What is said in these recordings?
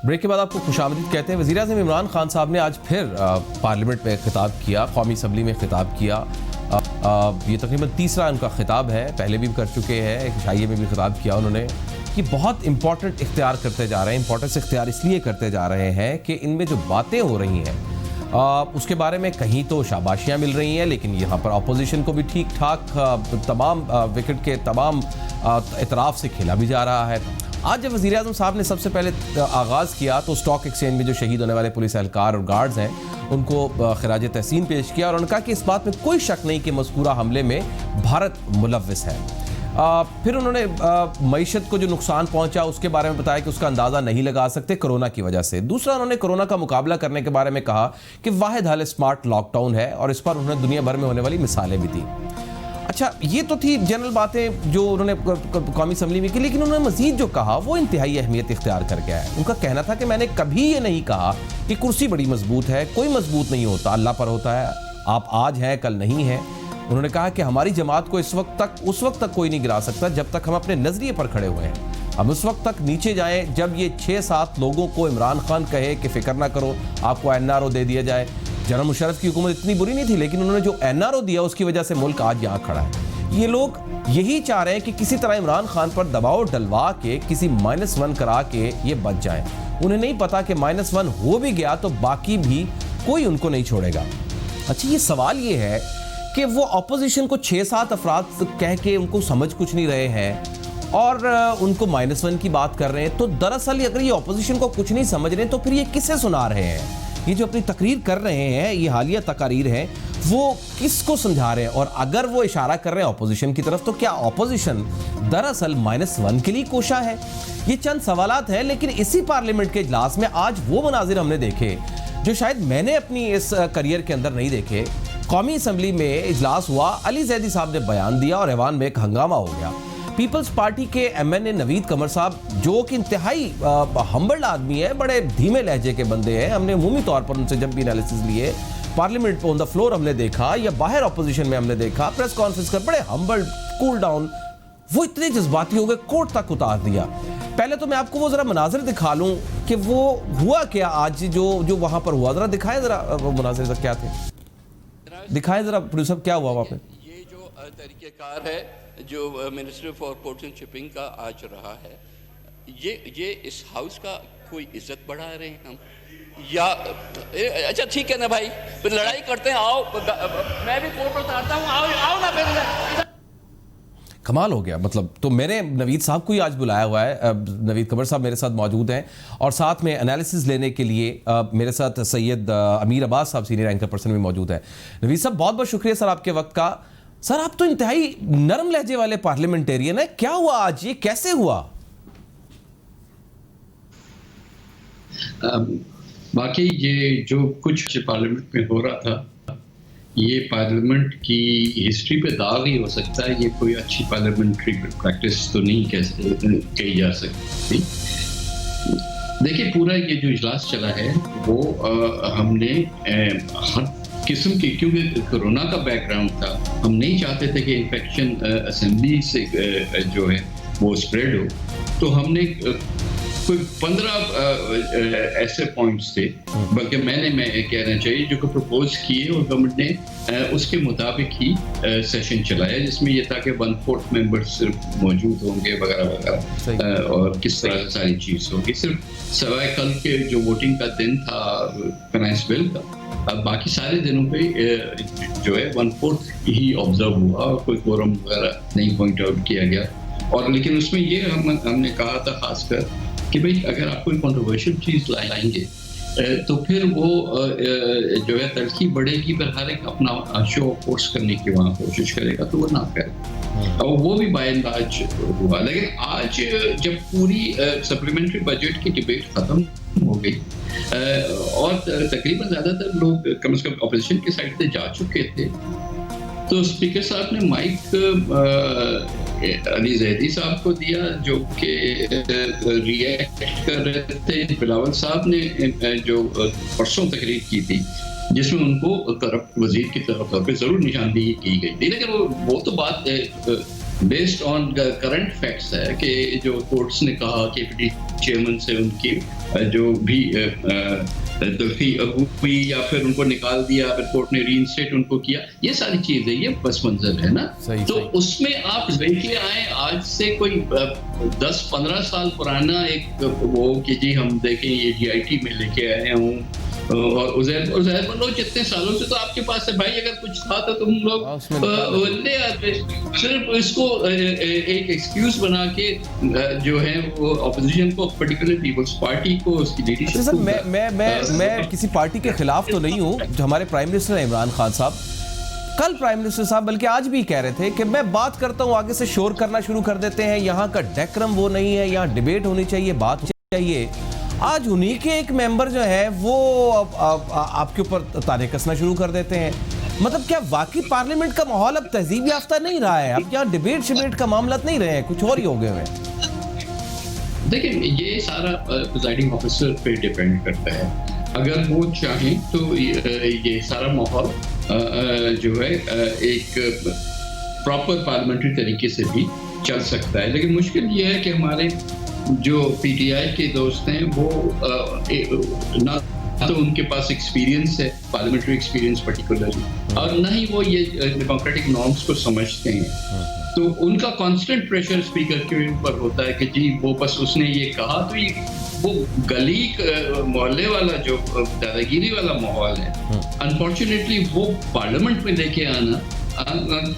Break के बाद आपको खुशामदीद कहते हैं। वज़ीर-ए-आज़म इमरान खान साहब ने आज फिर पार्लियामेंट में खिताब किया, कौमी असम्बली में खिताब किया। ये तकरीबन तीसरा उनका खिताब है, पहले भी कर चुके हैं, एक शाइए में भी खिताब किया उन्होंने कि बहुत इंपॉर्टेंट इख्तियार करते जा रहे हैं। इंपॉर्टेंस इख्तियार इसलिए करते जा रहे हैं कि इनमें जो बातें हो रही हैं उसके बारे में कहीं तो शाबाशियाँ मिल रही हैं, लेकिन यहाँ पर अपोजिशन को भी ठीक ठाक तमाम विकेट के तमाम इतराफ़ से खेला भी जा रहा है। आज जब वज़ीर-ए-आज़म साहब ने सबसे पहले आगाज़ किया तो स्टॉक एक्सचेंज में जो शहीद होने वाले पुलिस एहलकार और गार्ड्स हैं उनको खिराज तहसीन पेश किया और उन्होंने कहा कि इस बात में कोई शक नहीं कि मज़कूरा हमले में भारत मुलव्विस है। फिर उन्होंने मईशत को जो नुकसान पहुंचा उसके बारे में बताया कि उसका अंदाज़ा नहीं लगा सकते कोरोना की वजह से। दूसरा, उन्होंने कोरोना का मुकाबला करने के बारे में कहा कि वाहिद हल स्मार्ट लॉकडाउन है और इस पर उन्होंने दुनिया भर में होने वाली मिसालें भी दी। अच्छा, ये तो थी जनरल बातें जो उन्होंने कौमी असम्बली में की, लेकिन उन्होंने मज़ीद जो कहा वो इंतहाई अहमियत इख्तियार कर गया है। उनका कहना था कि मैंने कभी ये नहीं कहा कि कुर्सी बड़ी मजबूत है, कोई मजबूत नहीं होता, अल्लाह पर होता है, आप आज हैं कल नहीं हैं। उन्होंने कहा कि हमारी जमात को उस वक्त तक कोई नहीं गिरा सकता जब तक हम अपने नज़रिए पर खड़े हुए हैं। हम उस वक्त तक नीचे जाएं जब ये 6-7 लोगों को इमरान खान कहे कि फ़िक्र ना करो, आपको NRO दे दिया जाए। जनरल मुशर्रफ की हुकूमत इतनी बुरी नहीं थी, लेकिन उन्होंने जो NRO दिया उसकी वजह से मुल्क आज यहाँ खड़ा है। ये लोग यही चाह रहे हैं कि किसी तरह इमरान खान पर दबाव डलवा के किसी -1 करा के ये बच जाएं। उन्हें नहीं पता कि -1 हो भी गया तो बाकी भी कोई उनको नहीं छोड़ेगा। अच्छा, ये सवाल ये है कि वो अपोजिशन को 6-7 अफराद कह के उनको समझ कुछ नहीं रहे हैं और उनको -1 की बात कर रहे हैं, तो दरअसल अगर ये अपोजिशन को कुछ नहीं समझ रहे तो फिर ये किसे सुना रहे हैं? ये जो अपनी तकरीर कर रहे हैं, ये हालिया तकारीर हैं, वो किसको समझा रहे हैं? और अगर वो इशारा कर रहे हैं अपोजिशन की तरफ, तो क्या अपोजिशन दरअसल -1 के लिए कोशा है? ये चंद सवालात हैं, लेकिन इसी पार्लियामेंट के इजलास में आज वो मनाजिर हमने देखे जो शायद मैंने अपनी इस करियर के अंदर नहीं देखे। कौमी असम्बली में इजलास हुआ, अली जैदी साहब ने बयान दिया और ऐवान में एक हंगामा हो गया। पीपल्स पार्टी के MNA नवीद कमर साहब, जो कि इंतहाई हम्बल आदमी है, बड़े धीमे लहजे के बंदे हैं, हमने अमूमी तौर पर उनसे जब भी एनालिसिस लिए, पार्लियामेंट ऑन द फ्लोर हमने देखा या बाहर अपोजिशन में हमने देखा, प्रेस कॉन्फ्रेंस कर बड़े हम्बल कूल डाउन, वो इतने जज्बाती हो गए, कोर्ट तक उतार दिया। पहले तो मैं आपको वो जरा मनाजिर दिखा लूं कि वो हुआ क्या आज जो वहां पर हुआ। जरा दिखाएं, जरा वो मनाजिर क्या थे, दिखाएं जरा प्रोड्यूसर, क्या हुआ वहां पे। ये जो तरीक़ेकार है जो minister for ports and shipping का आज रहा है, ये इस हाउस का कोई इज्जत बढ़ा रहे हैं हम या अच्छा ठीक है ना भाई, फिर लड़ाई करते हैं, आओ मैं भी कोर्ट पर आता हूँ, आओ ना फिर। कमाल हो गया। मतलब तो मैंने नवीद साहब को ही आज बुलाया हुआ है, नवीद कमर साहब मेरे साथ मौजूद हैं और साथ में एनालिसिस लेने के लिए मेरे साथ सैयद अमीर अब्बास साहब सीनियर एंकर पर्सन भी मौजूद है। नवीद साहब, बहुत बहुत शुक्रिया सर आपके वक्त का। सर, आप तो इंतहाई नरम लहजे वाले पार्लियामेंटेरियन है, क्या हुआ आज, ये कैसे हुआ? बाकी ये जो कुछ पार्लियामेंट में हो रहा था, ये पार्लियामेंट की हिस्ट्री पे दाग ही हो सकता है। ये कोई अच्छी पार्लियामेंट्री प्रैक्टिस तो नहीं कही जा सकती। देखिए, पूरा ये जो इजलास चला है वो हमने हर किस्म की, क्योंकि कोरोना का बैकग्राउंड था, हम नहीं चाहते थे कि इन्फेक्शन असेंबली से जो है वो स्प्रेड हो, तो हमने कोई 15 ऐसे पॉइंट्स थे, बल्कि मैं कहना चाहिए जो कि प्रपोज किए और गवर्नमेंट ने उसके मुताबिक ही सेशन चलाया, जिसमें ये था कि 1/4 मेंबर्स सिर्फ मौजूद होंगे वगैरह वगैरह, और किस तरह से सारी चीज़ होगी, सिर्फ सवाए कल के जो वोटिंग का दिन था फाइनेंस बिल का। अब बाकी सारे दिनों पे जो है 1/4 ही ऑब्जर्व हुआ और कोई कोरम वगैरह नहीं पॉइंट आउट किया गया। और लेकिन उसमें ये हमने कहा था खासकर कि भाई अगर आप कोई कंट्रोवर्शियल चीज़ लाएंगे तो फिर वो जो है तड़की बढ़ेगी, पर हर एक अपना शो फोर्स करने की वहाँ कोशिश करेगा, तो वो ना करे, और वो भी बाय एंड लार्ज हुआ। लेकिन आज जब पूरी सप्लीमेंट्री बजट की डिबेट खत्म हो गई और तकरीबन ज़्यादातर लोग कम से कम अपोजिशन की साइड से जा चुके थे, तो स्पीकर साहब ने माइक अली जैदी साहब को दिया, जो कि रिएक्ट कर रहे थे। बिलावल साहब ने जो परसों तकरीर की थी, जिसमें उनको करप्ट वजीर की तरफ पर जरूर निशानदेही की गई थी, लेकिन वो तो बात बेस्ड ऑन करंट फैक्ट्स है कि जो कोर्ट्स ने कहा कि एपीटी चेयरमैन से उनकी जो भी तलफी हुई या फिर उनको निकाल दिया, फिर कोर्ट ने रीइंस्टेट उनको किया, ये सारी चीजें, ये पस मंजर है ना। तो उसमें आप लेके आए आज से कोई 10-15 साल पुराना एक वो कि जी हम देखें ये GIT में लेके आए हूँ, और उज़ैर बलोच जितने सालों से तो आपके पास है भाई, अगर कुछ था तो तुम लोग ले आते। सिर्फ इसको एक एक्सक्यूज बना के जो है वो ऑपोजिशन को, पर्टिकुलर पीपल्स पार्टी को, उसकी लीडरशिप सर, मैं किसी पार्टी के खिलाफ तो नहीं हूँ। जो हमारे प्राइम मिनिस्टर इमरान खान साहब, कल प्राइम मिनिस्टर साहब बल्कि आज भी कह रहे थे कि मैं बात करता हूँ, आगे से शोर करना शुरू कर देते हैं, यहाँ का डेकोरम वो नहीं है, यहाँ डिबेट होनी चाहिए, बात चाहिए। आज उन्हीं के एक मेंबर जो है वो आपके ऊपर ताने कसना शुरू कर देते हैं। मतलब क्या वाकई पार्लियामेंट का माहौल अब तहजीब याफ्ता नहीं रहा है? अब यहाँ डिबेट शिबेट का मामला नहीं रहे हैं, कुछ और ही हो गए हैं। देखिए, ये सारा प्रिजाइडिंग ऑफिसर पे डिपेंड करता है। अगर वो चाहें तो ये सारा माहौल जो है एक प्रॉपर पार्लियामेंट्री तरीके से भी चल सकता है। लेकिन मुश्किल ये है कि हमारे जो PTI के दोस्त हैं वो ना तो उनके पास एक्सपीरियंस है, पार्लियामेंट्री एक्सपीरियंस पर्टिकुलरली, और ना ही वो ये डेमोक्रेटिक नॉर्म्स को समझते हैं। तो उनका कांस्टेंट प्रेशर स्पीकर के ऊपर होता है कि जी वो बस उसने ये कहा, तो ये वो गली मोहल्ले वाला जो दादागिरी वाला माहौल है, अनफॉर्चुनेटली वो पार्लियामेंट में लेके आना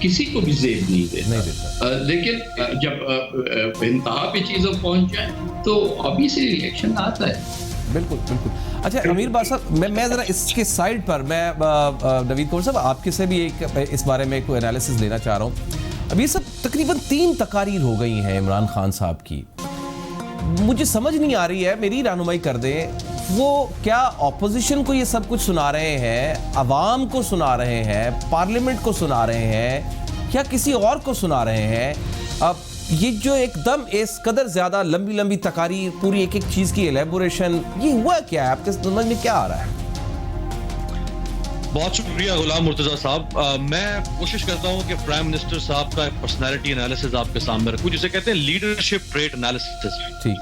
किसी को भी जेब नहीं देता। लेकिन जब इंतहा पे चीज़ें पहुंच जाए तो ऑब्वियसली रिएक्शन आता है। बिल्कुल बिल्कुल। अच्छा अमीर बात साहब, मैं ज़रा इसके साइड पर मैं नवीद कौर साहब आपके से भी एक इस बारे में कोई एनालिसिस लेना चाह रहा हूँ। अब ये सब तकरीबन 3 तकारीर हो गई हैं इमरान खान साहब की। मुझे समझ नहीं आ रही है, मेरी रहनुमाई कर दें, वो क्या ऑपोजिशन को ये सब कुछ सुना रहे हैं, अवाम को सुना रहे हैं, पार्लियामेंट को सुना रहे हैं, या किसी और को सुना रहे हैं? अब ये जो एकदम इस कदर ज्यादा लंबी लंबी तकारीर, पूरी एक एक चीज की एलेबोरेशन, ये हुआ क्या है? आपके समझ में क्या आ रहा है? बहुत शुक्रिया गुलाम मुर्तजा साहब। मैं कोशिश करता हूं कि प्राइम मिनिस्टर साहब का पर्सनालिटी एनालिसिस आपके सामने रखूं, जिसे कहते हैं लीडरशिप ट्रेट एनालिसिस। ठीक,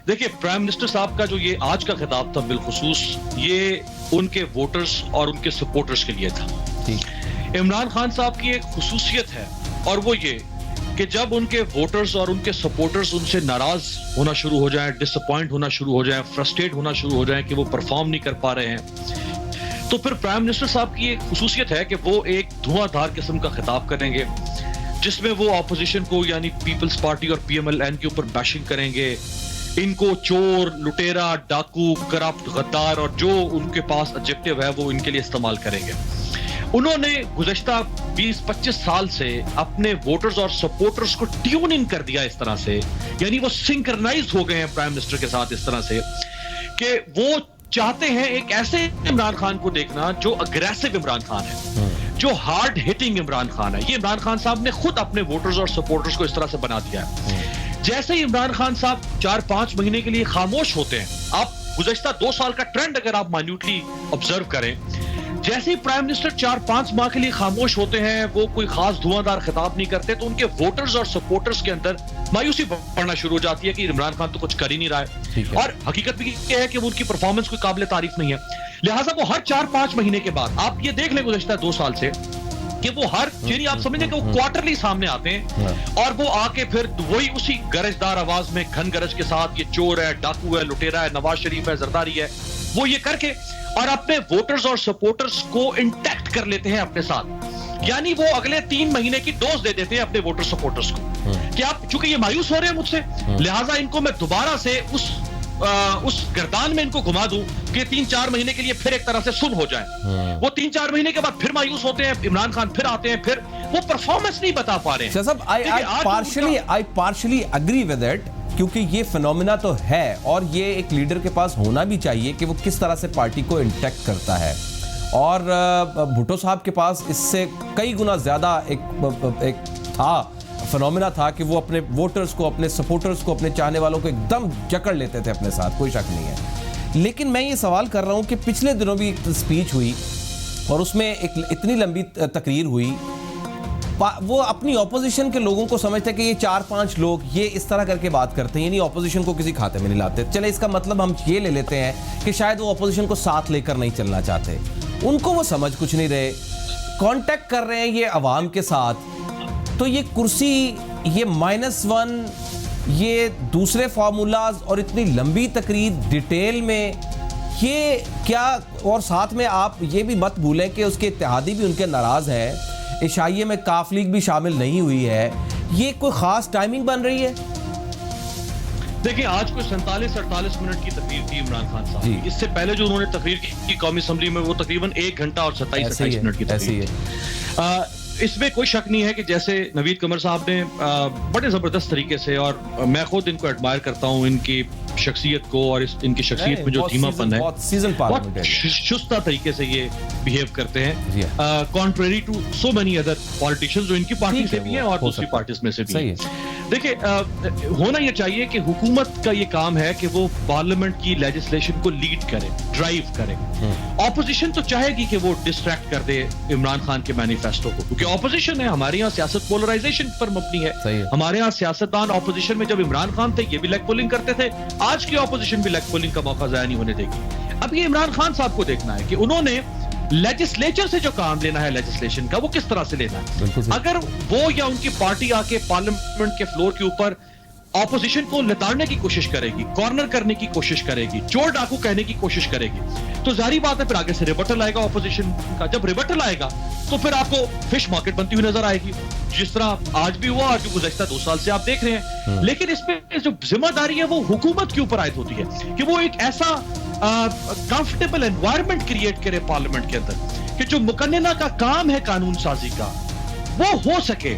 देखिए, प्राइम मिनिस्टर साहब का जो ये आज का खिताब था बिलखुसूस, ये उनके वोटर्स और उनके सपोर्टर्स के लिए था। ठीक। इमरान खान साहब की एक खुसूसियत है, और वो ये कि जब उनके वोटर्स और उनके सपोर्टर्स उनसे नाराज होना शुरू हो जाएं, डिसअपॉइंट होना शुरू हो जाएं, फ्रस्ट्रेट होना शुरू हो जाएं कि वो परफॉर्म नहीं कर पा रहे हैं, तो फिर प्राइम मिनिस्टर साहब की एक खुसूसियत है कि वो एक धुआंधार किस्म का खिताब करेंगे, जिसमें वो ऑपोजिशन को यानी पीपल्स पार्टी और PMLN के ऊपर बैशिंग करेंगे, इनको चोर, लुटेरा, डाकू, करप्ट, गद्दार और जो उनके पास ऑब्जेक्टिव है वो इनके लिए इस्तेमाल करेंगे। उन्होंने गुज़श्ता 20-25 साल से अपने वोटर्स और सपोर्टर्स को ट्यून इन कर दिया इस तरह से, यानी वो सिंक्रनाइज हो गए हैं प्राइम मिनिस्टर के साथ इस तरह से कि वो चाहते हैं एक ऐसे इमरान खान को देखना जो अग्रेसिव इमरान खान है, जो हार्ड हिटिंग इमरान खान है। ये इमरान खान साहब ने खुद अपने वोटर्स और सपोर्टर्स को इस तरह से बना दिया है। जैसे ही इमरान खान साहब 4-5 महीने के लिए खामोश होते हैं, आप गुज़श्ता 2 साल का ट्रेंड अगर आप माइन्यूटली ऑब्जर्व करें, जैसे ही प्राइम मिनिस्टर 4-5 माह के लिए खामोश होते हैं, वो कोई खास धुआंधार खिताब नहीं करते, तो उनके वोटर्स और सपोर्टर्स के अंदर मायूसी बढ़ना शुरू हो जाती है कि इमरान खान तो कुछ कर ही नहीं रहा है, और हकीकत भी ये है कि वो उनकी परफॉर्मेंस कोई काबिल तारीफ नहीं है। लिहाजा वो हर 4-5 महीने के बाद, आप ये देख लें गुज़श्ता 2 साल से, कि वो हर यानी आप समझें कि वो क्वार्टरली सामने आते हैं, और वो आके फिर वही उसी गरजदार आवाज में घन गरज के साथ, ये चोर है, डाकू है, लुटेरा है, नवाज शरीफ है, जरदारी है, वो ये करके और अपने वोटर्स और सपोर्टर्स को इंटैक्ट कर लेते हैं अपने साथ। यानी वो अगले 3 महीने की डोज दे देते हैं अपने वोटर सपोर्टर्स को कि आप चूंकि ये मायूस हो रहे हैं मुझसे, लिहाजा इनको मैं दोबारा से उस गर्दान में इनको घुमा दूं कि 3-4 महीने के लिए फिर एक तरह से सुन हो जाए। वो 3-4 महीने के बाद फिर मायूस होते हैं, इमरान खान फिर आते हैं, फिर वो परफॉर्मेंस नहीं बता पा रहे हैं। आई पार्शली एग्री विद इट, क्योंकि ये फिनोमिना तो है, और ये एक लीडर के पास होना भी चाहिए कि वो किस तरह से पार्टी को इंटैक्ट करता है। और भुट्टो साहब के पास इससे कई गुना ज्यादा एक था, फिनोमिना था कि वो अपने वोटर्स को, अपने सपोर्टर्स को, अपने चाहने वालों को एकदम जकड़ लेते थे अपने साथ, कोई शक नहीं है। लेकिन मैं ये सवाल कर रहा हूँ कि पिछले दिनों भी एक स्पीच हुई और उसमें एक इतनी लंबी तकरीर हुई, वो अपनी ऑपोजिशन के लोगों को समझते हैं कि ये 4-5 लोग ये इस तरह करके बात करते हैं, यानी ऑपोजिशन को किसी खाते में नहीं लाते। चले इसका मतलब हम ये ले लेते हैं कि शायद वो ऑपोजिशन को साथ लेकर नहीं चलना चाहते, उनको वो समझ कुछ नहीं रहे, कांटेक्ट कर रहे हैं ये अवाम के साथ। तो ये कुर्सी, ये -1, ये दूसरे फार्मूलाज और इतनी लंबी तकरीर डिटेल में, ये क्या, और साथ में आप ये भी मत भूलें कि उसके इत्तेहादी भी उनके नाराज हैं, इशाइये में काफ लीग भी शामिल नहीं हुई है। ये कोई खास टाइमिंग बन रही है? देखिए, आज कोई 47-48 मिनट की तकरीर थी इमरान खान साहब की। इससे पहले जो उन्होंने तकरीर की कौमी असम्बली में, वो तकरीबन 1 घंटा और 27-28 मिनट की तकरीर है। इसमें कोई शक नहीं है कि जैसे नवीद कमर साहब ने बड़े जबरदस्त तरीके से, और मैं खुद इनको एडमायर करता हूं, इनकी शख्सियत को और इनकी शख्सियत में जो धीमापन है, बहुत शुस्ता तरीके से ये बिहेव करते हैं, contrary to so many other politicians जो इनकी पार्टी से भी हैं और दूसरी पार्टीज में से भी हैं। देखिए, होना ये चाहिए कि हुकूमत का ये काम है कि वो पार्लियामेंट की लेजिस्लेशन को लीड करे, ड्राइव करे। ऑपोजिशन तो चाहेगी कि वो डिस्ट्रैक्ट कर दे इमरान खान के मैनिफेस्टो को, क्योंकि ऑपोजिशन है, हमारे यहाँ सियासत पोलराइजेशन पर मबनी है। हमारे यहाँ सियासतदान ऑपोजिशन में जब इमरान खान थे, ये भी लेग पुलिंग करते थे, आज की ऑपोजिशन भी लेग पुलिंग का मौका जाया नहीं होने देगी। अब ये इमरान खान साहब को देखना है कि उन्होंने लेजिस्लेचर से जो काम लेना है, लेजिस्लेशन का, वो किस तरह से लेना है। अगर वो या उनकी पार्टी आके पार्लियामेंट के फ्लोर के ऊपर ऑपोजिशन को लताड़ने की कोशिश करेगी, कॉर्नर करने की कोशिश करेगी, चोर डाकू कहने की कोशिश करेगी, तो जारी बात है फिर आगे से रिबटल आएगा ऑपोजिशन का। जब रिबटल आएगा तो फिर आपको फिश मार्केट बनती हुई नजर आएगी, जिस तरह आज भी हुआ और जो गुज़श्ता 2 साल से आप देख रहे हैं। लेकिन इसमें जो जिम्मेदारी है वो हुकूमत के ऊपर आयद होती है कि वो एक ऐसा कंफर्टेबल एनवायरनमेंट क्रिएट करे पार्लियामेंट के अंदर कि जो मुकन्नना का काम है कानून साजी का, वो हो सके।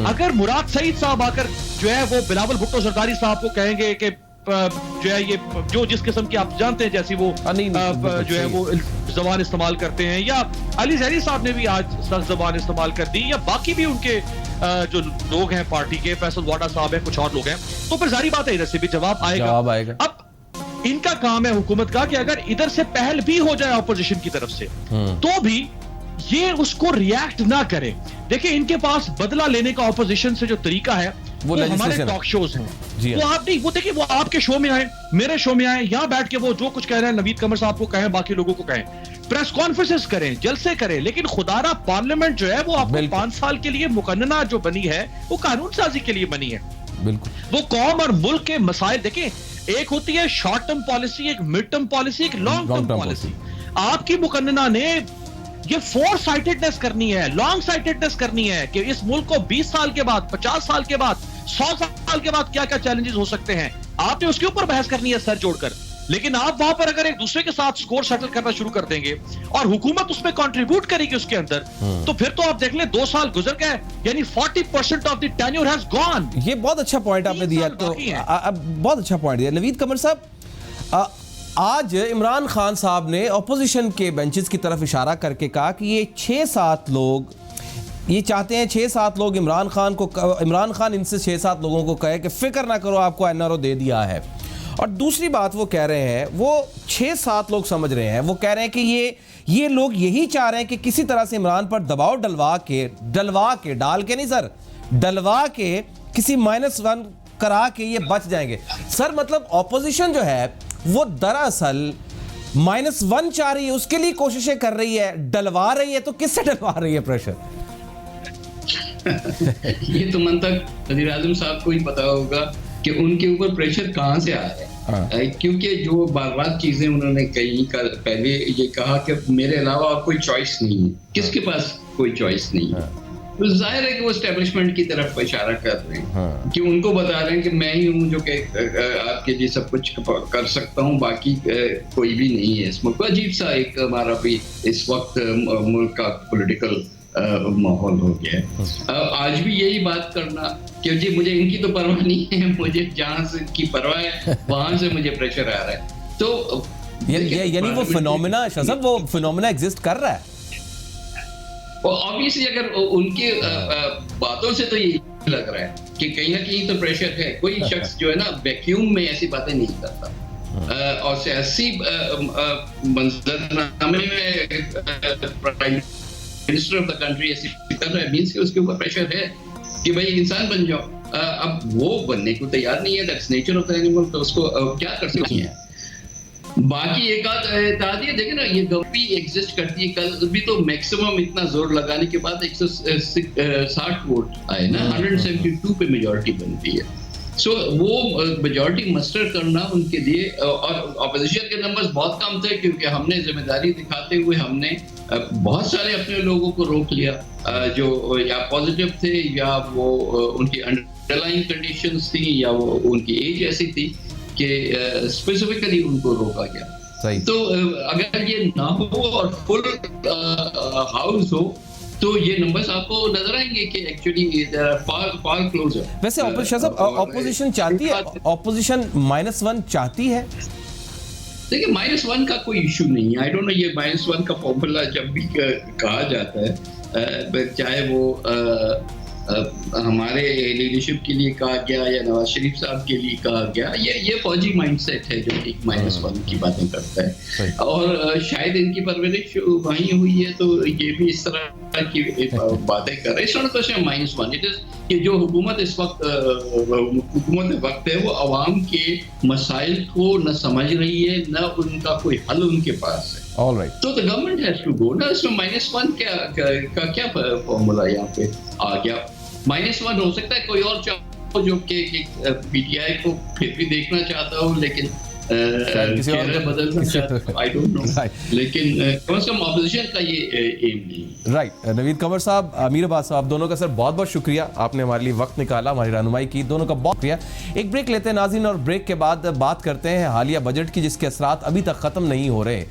अगर मुराद सईद साहब आकर जो है वो बिलावल भुट्टो जरदारी साहब को कहेंगे कि जो है ये जो जिस किस्म की आप जानते हैं जैसी वो जो है वो जबान इस्तेमाल करते हैं, या अली जहरी साहब ने भी आज सख्त जबान इस्तेमाल कर दी, या बाकी भी उनके जो लोग हैं पार्टी के, फैसल वाडा साहब हैं, कुछ और लोग हैं, तो फिर जारी बात है इधर से भी जवाब आएगा। अब इनका काम है हुकूमत का कि अगर इधर से पहल भी हो जाए ऑपोजिशन की तरफ से, तो भी ये उसको रिएक्ट ना करे। देखिए, इनके पास बदला लेने का ऑपोजिशन से जो तरीका है वो हमारे टॉक शोज हैं। वो आप नहीं, वो देखिए, वो आपके शो में आए, मेरे शो में आए, यहाँ बैठ के वो जो कुछ कह रहे हैं नवीद कमर साहब को कहें, बाकी लोगों को कहें, प्रेस कॉन्फ्रेंसेस करें, जलसे करें, लेकिन खुदारा पार्लियामेंट जो है वो आपको 5 साल के लिए मुकन्नना जो बनी है वो कानून साजी के लिए बनी है। बिल्कुल, वो कौम और मुल्क के मसाइल, देखिए, एक होती है शॉर्ट टर्म पॉलिसी, एक मिड टर्म पॉलिसी, एक लॉन्ग टर्म पॉलिसी। आपकी मुकन्नना ने ये 4 साइटेडनेस करनी है, लॉन्ग साइटेडनेस करनी है कि इस मुल्क को 20 साल के बाद, 50 साल के बाद, 100 साल के बाद क्या क्या चैलेंजेस हो सकते हैं, आपने उसके ऊपर बहस करनी है सर जोड़कर। लेकिन आप वहां पर अगर एक दूसरे के साथ स्कोर सेटल करना शुरू कर देंगे और हुकूमत उसमें कंट्रीब्यूट करेगी उसके अंदर, तो फिर तो आप देख लें 2 साल गुजर गए, यानी 40% of the tenure has gone. ये बहुत अच्छा पॉइंट आपने दिया, तो बहुत अच्छा पॉइंट दिया नवीद कमर साहब। आज इमरान खान साहब ने ऑपोजिशन के बेंचेस की तरफ इशारा करके कहा कि ये 6-7 लोग ये चाहते हैं, 6-7 लोग इमरान खान इनसे 6-7 लोगों को कहे कि फिक्र ना करो, आपको एनआरओ दे दिया है। और दूसरी बात वो कह रहे हैं, वो 6-7 लोग समझ रहे हैं, वो कह रहे हैं कि ये लोग यही चाह रहे हैं कि किसी तरह से इमरान पर दबाव डलवा के डाल के नहीं सर, डलवा के किसी -1 करा के ये बच जाएंगे। सर मतलब ऑपोजिशन जो है वो दरअसल -1 चाह रही है, उसके लिए कोशिशें कर रही है, डलवा रही है, तो किससे डलवा रही है प्रेशर? ये तो मंतक वज़ीर आज़म साहब को ही पता होगा कि उनके ऊपर प्रेशर कहां से आ रहा है। क्योंकि जो बार-बार चीजें उन्होंने कही, पहले ये कहा कि मेरे अलावा और कोई चॉइस नहीं है, किसके पास कोई चॉइस नहीं है, तो जाहिर है कि वो एस्टेब्लिशमेंट की तरफ इशारा कर रहे हैं कि उनको बता रहे हैं कि मैं ही हूँ जो कि आपके लिए सब कुछ कर सकता हूँ, बाकी कोई भी नहीं है इस मुल्क। अजीब सा एक हमारा भी इस वक्त मुल्क का पॉलिटिकल माहौल हो गया है। आज भी यही बात करना कि जी मुझे इनकी तो परवाह नहीं है, मुझे जहाँ से की परवाह है वहां से मुझे प्रेशर आ रहा है। तो यानी वो फिनोमेना शज़ब, वो फिनोमेना एग्जिस्ट कर रहा है। ऑब्वियसली अगर उनके बातों से तो यही लग रहा है कि कहीं ना कहीं तो प्रेशर है। कोई शख्स जो है ना वैक्यूम में ऐसी बातें नहीं करता, और सियासी मंजरनामे में prime minister of the country ऐसी कर रहा है, मींस कि उसके ऊपर प्रेशर है कि भाई इंसान बन जाओ। अब वो बनने को तैयार नहीं है, that's nature of the animal, तो उसको क्या कर सकते हैं। बाकी एक आध ये देखे ना, ये गवर्नमेंट भी एग्जिस्ट करती है। कल भी तो मैक्सिमम इतना जोर लगाने के बाद 160 वोट आए ना, 172 पे मेजॉरिटी बनती है। सो वो मेजॉरिटी मस्टर करना उनके लिए, और ऑपोजिशन के नंबर्स बहुत कम थे क्योंकि हमने जिम्मेदारी दिखाते हुए हमने बहुत सारे अपने लोगों को रोक लिया जो या पॉजिटिव थे या वो उनकी अंडरलाइंग कंडीशंस थी या वो उनकी एज ऐसी थी कि स्पेसिफिकली उनको रोका गया। सही। तो अगर ये ना हो और फुल हाउस हो तो ये नंबर्स आपको नजर आएंगे कि एक्चुअली फार क्लोजर। वैसे ऑपोजिशन चाहती है, ऑपोजिशन -1 चाहती है। देखिए -1 का कोई इशू नहीं है। आई डोंट नो, ये -1 का फॉर्मूला जब भी कहा जाता है, चाहे वो हमारे लीडरशिप के लिए कहा गया या नवाज शरीफ साहब के लिए कहा गया, ये फौजी माइंडसेट है जो एक -1 की बातें करता है। और शायद इनकी परवरिश वहीं हुई है तो ये भी इस तरह की बातें कर रहे हैं। It's not a question -1, it is कि जो हुकूमत इस वक्त है वो अवाम के मसाइल को न समझ रही है, न उनका कोई हल उनके पास है। All right. तो the government has to go ना। इसमें -1 क्या फॉर्मूला यहाँ पे आ गया। -1 हो सकता है कोई और चाहो जो कि पीटीआई को फिर भी देखना चाहता हो, लेकिन चेहरा बदलना चाहता, आई डोंट नो, लेकिन कम से कम ऑपोजिशन का ये एम नहीं। राइट। नवीद कंवर साहब, अमीर अब्बास साहब, दोनों का सर बहुत बहुत शुक्रिया, आपने हमारे लिए वक्त निकाला, हमारी रहनुमाई की, दोनों का बहुत शुक्रिया। एक ब्रेक लेते हैं नाज़रीन, और ब्रेक के बाद बात करते हैं हालिया बजट की जिसके असरात अभी तक ख़त्म नहीं हो रहे।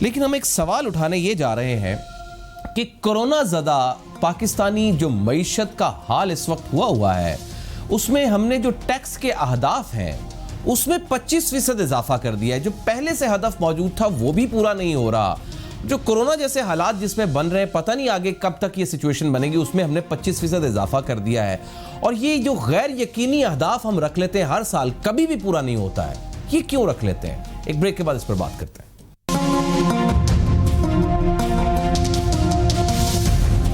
लेकिन हम एक सवाल उठाने ये जा रहे हैं कि कोरोना ज़दा पाकिस्तानी जो मईशत का हाल इस वक्त हुआ है, उसमें हमने जो टैक्स के अहदाफ हैं उसमें 25% इजाफा कर दिया है। जो पहले से हदफ मौजूद था वो भी पूरा नहीं हो रहा। जो कोरोना जैसे हालात जिसमें बन रहे हैं, पता नहीं आगे कब तक ये सिचुएशन बनेगी, उसमें हमने 25% इजाफा कर दिया है। और ये जो गैर यकीनी अहदाफ हम रख लेते हैं हर साल, कभी भी पूरा नहीं होता है। ये क्यों रख लेते हैं? एक ब्रेक के बाद इस पर बात करते हैं।